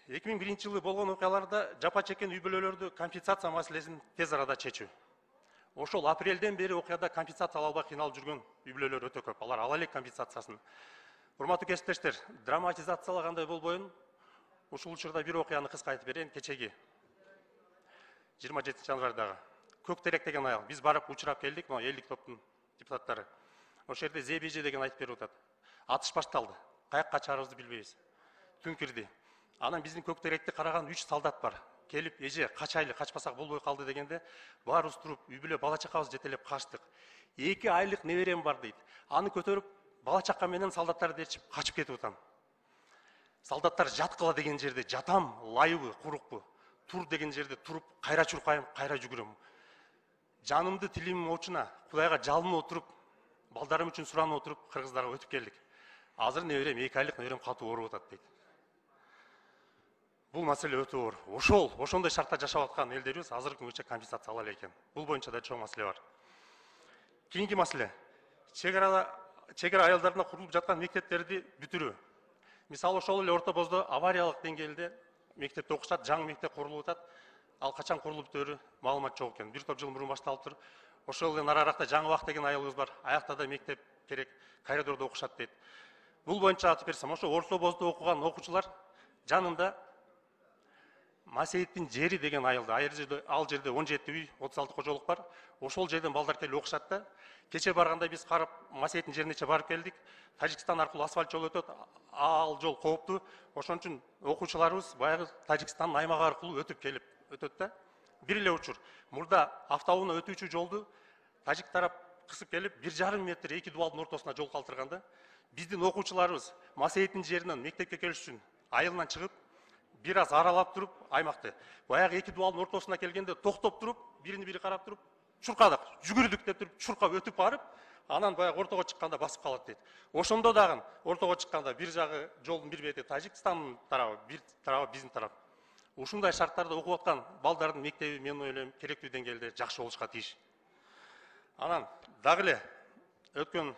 2001 жылы болгон окуяларда жапа чеккен үй бүлөлөрдү компенсация маселесин тез арада чечүү. Ошол апрелден бери окуяда компенсация ала албай кыйналып жүргөн үй бүлөлөр өтө көп. Алар ала элек компенсациясын. Урматтуу кесиптештер, драматизациялагандай болбоюн. Ушул учурда бир окуяны кыска айтып берейин. Кечеги 27 январдагы Көк терек деген айыл. Биз барып учурап келдик, но элдик топтун депутаттары. Ошол жерде ЗБЖ деген айтып берип атат. Атыш башталды. Каякка качарыбызды билбейбиз. Түн кирди. Анан биздин Көк теректи караган 3 солдат бар. Келип, эже качайлы, качпасак болбой калды дегенде, баарыбыз туруп, үй бүлө бала чакабыз жетелеп качтык. 2 айлык неберем бар дейт. Аны көтөрүп, бала чака менен солдаттарды ээрчип качып кетип атам. Солдаттар жаткыла деген жерде жатам, лайыбы, курукпу. Тур деген жерде туруп, кайра чуркайм, кайра жүгүрөм. Жанымды тилимдин очуна, Кудайга жалынып отуруп, балдарым үчүн суранып отуруп, кыргыздарга өтүп келдик. Азыр неберем 2 айлык неберем катуу ооруп атат дейт. Бул маселе өтө оор. Ошондой шартта жашап аткан элдерибиз азыркы күнгөчө компенсация ала экен. Бул боюнча да чоң маселе бар. Кийинки маселе. Чегара айылдарында курулуп жаткан мектептерди бүтүрүү. Мисалы ошол эле Орто Боздо авариялык деңгээлде мектепте окушат, жаңы мектеп курулуп атат. Ал качан курулуп бүтөөрү маалымат жок экен. Бир топ жыл мурун башталыптыр. Ошол эле нараракта Жаңы Бак деген айылыбыз бар. Аякта да мектеп керек, коридордо окушат дейт. Бул боюнча айтып берсем, ошо Орто Боздо окуган окуучулар жанында Масейиттин жери деген айылда, ал жерде 17 үй, 36 кожолук бар. Ошол жерден балдар келип окушат да. Кече барганда биз карап Масейиттин жерине барып келдик. Тажикстан аркылуу асфальт жол өтөт. Ал жол кооптуу. Ошон үчүн окуучуларыбыз баягы Тажикстандын аймагы аркылуу өтүп келип өтөт да. Бир эле учур. Мурда автоунаа өтүүчү жолду тажик тарап кысып келип 1,5 метр эки дубалдын ортосуна жол калтырганда, биздин окуучуларыбыз Масейиттин жеринен мектепке келиш үчүн айылынан чыгып, бир аз аралап туруп аймакты. Баягы эки дубалдын ортосуна келгенде токтоп туруп, биrini бири карап туруп, чуркадык, жүгүрдүк деп туруп, чуркап өтүп барып, анан баягы ортого чыкканда басып калат дейт. Ошондо дагы ортого чыкканда бир жагы жолдун бир бети Тажикстандын тарабы, бир тарабы биздин тарап. Ушундай шарттарда окуп аткан балдардын мектеби мен ойлойм керектүү деңгээлде жакшы болушка тийиш. Анан дагы эле өткөн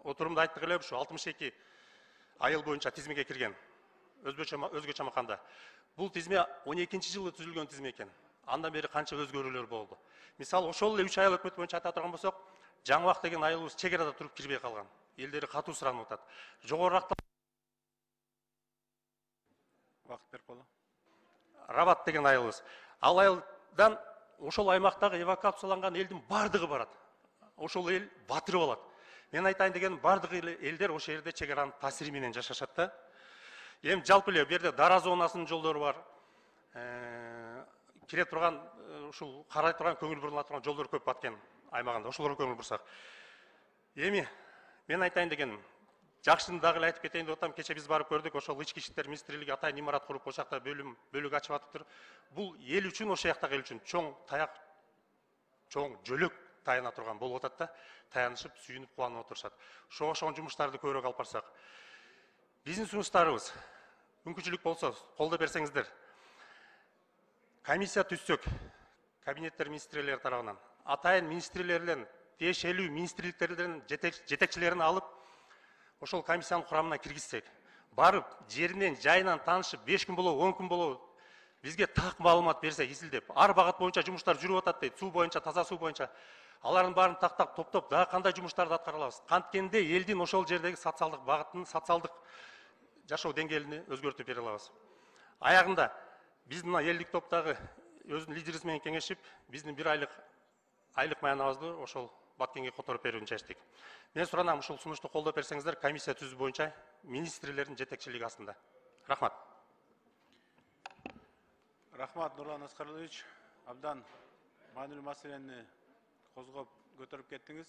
отурумда айттык эле ушу 62 айыл боюнча тизмеге кирген. Өзгөчө маканда. Бул тизме 12-жылы түзүлгөн тизме экен. Андан бери канча өзгөрүүлөр болду. Мисалы ошол эле 3 айыл өкмөт боюнча айта турган болсок, Жаңы Бак деген айылыбыз чегарада туруп кирбей калган. Элдери катуу суранып атат. Жогоруракта вакыт берип боло. Рабат деген айылыбыз. Ал айылдан ошол аймактагы эвакуацияланган элдин бардыгы барат. Ошол эл батырып алат. Мен айтайын деген бардыгы элдер ошол жерде чегаранын таасири менен жашашат да. Эми жалпы эле бу жерде дара зонасынын жолдору бар. Кире турган ушул карай турган көңүл бурула турган жолдор көп баткен аймагында. Ошолорго көңүл бурсак. Эми мен айтайын дегеним, жакшыны дагы эле айтып кетейин деп атам. Кече биз барып көрдүк, ошол ички иштер министрлиги атайын имарат куруп ошол жакта бөлүк ачып атыптыр. Бул эл үчүн, ошол жактагы эл үчүн чоң таяк, чоң жөлөк таяна турган болуп атат да. Таянышып, сүйүнүп, кубанып отурушат. Ошол жумуштарды көбүрөөк алып барсак. Биздин сунуштарыбыз мүмкүнчүлүк болсо колдоп берсеңиздер. Комиссия түзсөк, кабинеттер министрлери тарабынан, атайын министрлерден, тиешелүү министрликтерден жетекчилерин алып, ошол комиссиянын курамына киргизсек, барып, жеринен, жайынан таанышып, 5 күн болобу, 10 күн болобу, бизге так маалымат берсе, изилдеп, ар багыт боюнча жумуштар жүрүп атат дейт, суу боюнча, таза суу боюнча. Алардын баарын тактап, топтоп, дагы кандай жумуштарды аткара алабыз? Канткенде элдин ошол жердеги социалдык багытын, социалдык жашоо деңгээлин өзгөртүп бере алабыз. Аягында биздин элдик топтогу өзүнүн лидерибиз менен кеңешип, биздин 1 айлык маянабызды ошол Баткенге которуп берүүнү чечтик. Мен суранам, ушул сунушту колдоп берсеңиздер, комиссия түзүү боюнча министрлердин жетекчилиги астында. Рахмат. Рахмат, Нурлан Аскаралович. Абдан маанилүү маселени козгоп көтөрүп кеттиңиз.